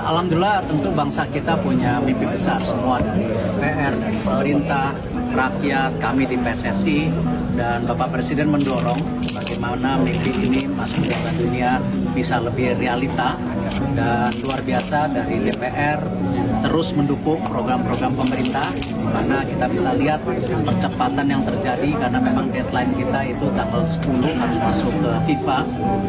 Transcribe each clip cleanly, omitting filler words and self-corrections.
Alhamdulillah tentu bangsa kita punya mimpi besar semua dari DPR, dari pemerintah, rakyat, kami di PSSI, dan Bapak Presiden mendorong bagaimana mimpi ini masuk Piala Dunia bisa lebih realita, dan luar biasa dari DPR terus mendukung program-program pemerintah, di mana kita bisa lihat percepatan yang terjadi karena memang deadline kita itu tanggal 10 masuk ke FIFA.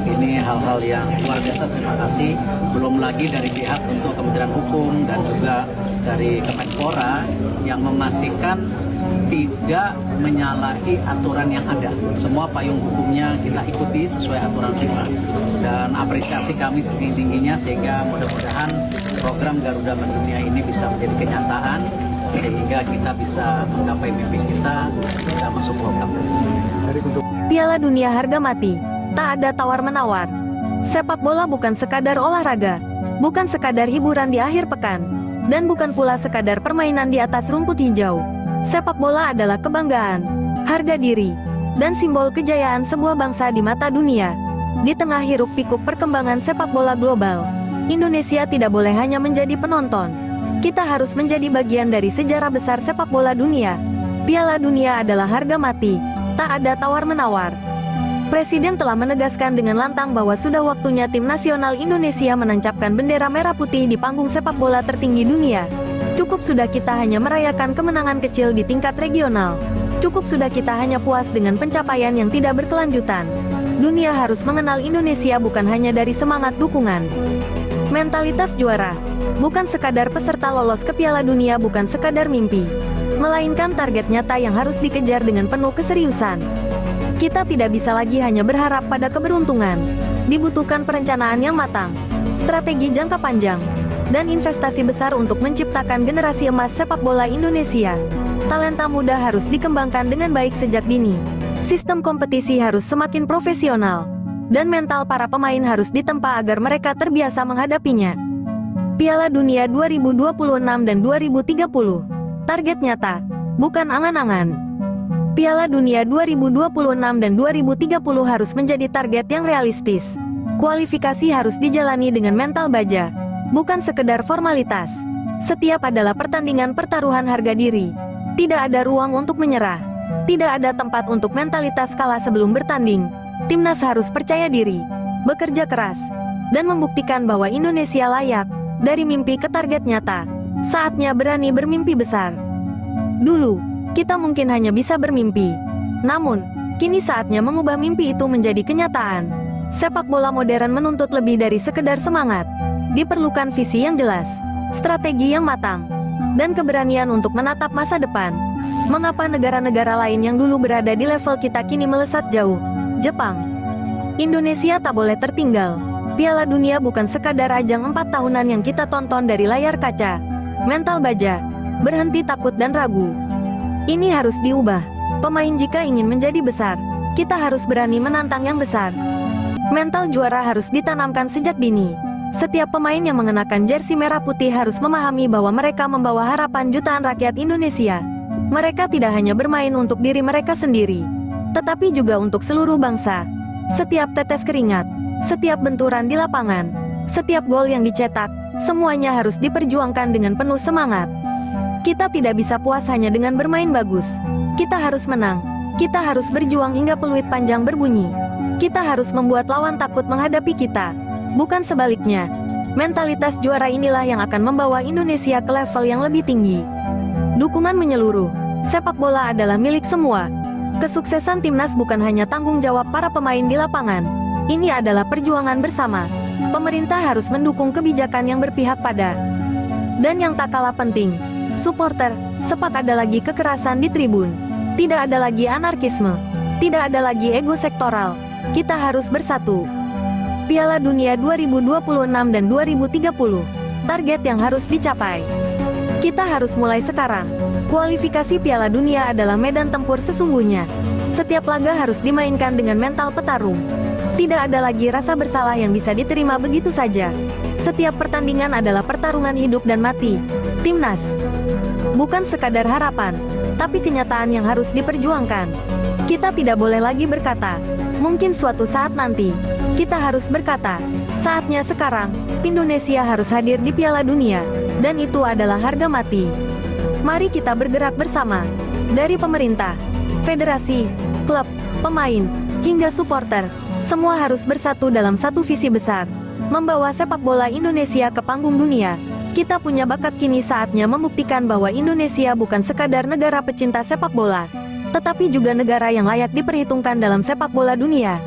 Ini hal-hal yang luar biasa, terima kasih. Belum lagi dari pihak untuk Kementerian Hukum dan juga dari Kemenpora yang memastikan tidak menyalahi aturan yang ada. Semua payung hukumnya kita ikuti sesuai aturan FIFA. Dan apresiasi kami setinggi-tingginya sehingga mudah-mudahan program Garuda Mendunia ini bisa menjadi kenyataan sehingga kita bisa menggapai mimpi kita, bisa masuk program. Piala Dunia harga mati, tak ada tawar-menawar. Sepak bola bukan sekadar olahraga, bukan sekadar hiburan di akhir pekan, dan bukan pula sekadar permainan di atas rumput hijau. Sepak bola adalah kebanggaan, harga diri, dan simbol kejayaan sebuah bangsa di mata dunia. Di tengah hiruk-pikuk perkembangan sepak bola global, Indonesia tidak boleh hanya menjadi penonton. Kita harus menjadi bagian dari sejarah besar sepak bola dunia. Piala Dunia adalah harga mati, tak ada tawar-menawar. Presiden telah menegaskan dengan lantang bahwa sudah waktunya tim nasional Indonesia menancapkan bendera merah putih di panggung sepak bola tertinggi dunia. Cukup sudah kita hanya merayakan kemenangan kecil di tingkat regional. Cukup sudah kita hanya puas dengan pencapaian yang tidak berkelanjutan. Dunia harus mengenal Indonesia bukan hanya dari semangat dukungan. Mentalitas juara, bukan sekadar peserta lolos ke Piala Dunia, bukan sekadar mimpi, melainkan target nyata yang harus dikejar dengan penuh keseriusan. Kita tidak bisa lagi hanya berharap pada keberuntungan. Dibutuhkan perencanaan yang matang, strategi jangka panjang, dan investasi besar untuk menciptakan generasi emas sepak bola Indonesia. Talenta muda harus dikembangkan dengan baik sejak dini. Sistem kompetisi harus semakin profesional, dan mental para pemain harus ditempa agar mereka terbiasa menghadapinya. Piala Dunia 2026 dan 2030. Target nyata, bukan angan-angan. Piala Dunia 2026 dan 2030 harus menjadi target yang realistis. Kualifikasi harus dijalani dengan mental baja, bukan sekedar formalitas. Setiap adalah pertandingan pertaruhan harga diri. Tidak ada ruang untuk menyerah. Tidak ada tempat untuk mentalitas kalah sebelum bertanding. Timnas harus percaya diri, bekerja keras, dan membuktikan bahwa Indonesia layak. Dari mimpi ke target nyata, saatnya berani bermimpi besar. Dulu, kita mungkin hanya bisa bermimpi. Namun, kini saatnya mengubah mimpi itu menjadi kenyataan. Sepak bola modern menuntut lebih dari sekedar semangat. Diperlukan visi yang jelas, strategi yang matang, dan keberanian untuk menatap masa depan. Mengapa negara-negara lain yang dulu berada di level kita kini melesat jauh? Jepang, Indonesia tak boleh tertinggal. Piala Dunia bukan sekadar ajang 4 tahunan yang kita tonton dari layar kaca. Mental baja, berhenti takut dan ragu. Ini harus diubah. Pemain jika ingin menjadi besar, kita harus berani menantang yang besar. Mental juara harus ditanamkan sejak dini. Setiap pemain yang mengenakan jersey merah putih harus memahami bahwa mereka membawa harapan jutaan rakyat Indonesia. Mereka tidak hanya bermain untuk diri mereka sendiri, tetapi juga untuk seluruh bangsa. Setiap tetes keringat, setiap benturan di lapangan, setiap gol yang dicetak, semuanya harus diperjuangkan dengan penuh semangat. Kita tidak bisa puas hanya dengan bermain bagus. Kita harus menang. Kita harus berjuang hingga peluit panjang berbunyi. Kita harus membuat lawan takut menghadapi kita, bukan sebaliknya. Mentalitas juara inilah yang akan membawa Indonesia ke level yang lebih tinggi. Dukungan menyeluruh. Sepak bola adalah milik semua. Kesuksesan timnas bukan hanya tanggung jawab para pemain di lapangan. Ini adalah perjuangan bersama. Pemerintah harus mendukung kebijakan yang berpihak pada. Dan yang tak kalah penting, supporter, sepak ada lagi kekerasan di tribun. Tidak ada lagi anarkisme. Tidak ada lagi ego sektoral. Kita harus bersatu. Piala Dunia 2026 dan 2030. Target yang harus dicapai. Kita harus mulai sekarang. Kualifikasi Piala Dunia adalah medan tempur sesungguhnya. Setiap laga harus dimainkan dengan mental petarung. Tidak ada lagi rasa bersalah yang bisa diterima begitu saja. Setiap pertandingan adalah pertarungan hidup dan mati. Timnas bukan sekadar harapan, tapi kenyataan yang harus diperjuangkan. Kita tidak boleh lagi berkata, mungkin suatu saat nanti. Kita harus berkata, saatnya sekarang, Indonesia harus hadir di Piala Dunia, dan itu adalah harga mati. Mari kita bergerak bersama, dari pemerintah, federasi, klub, pemain, hingga supporter, semua harus bersatu dalam satu visi besar, membawa sepak bola Indonesia ke panggung dunia. Kita punya bakat, kini saatnya membuktikan bahwa Indonesia bukan sekadar negara pecinta sepak bola, tetapi juga negara yang layak diperhitungkan dalam sepak bola dunia.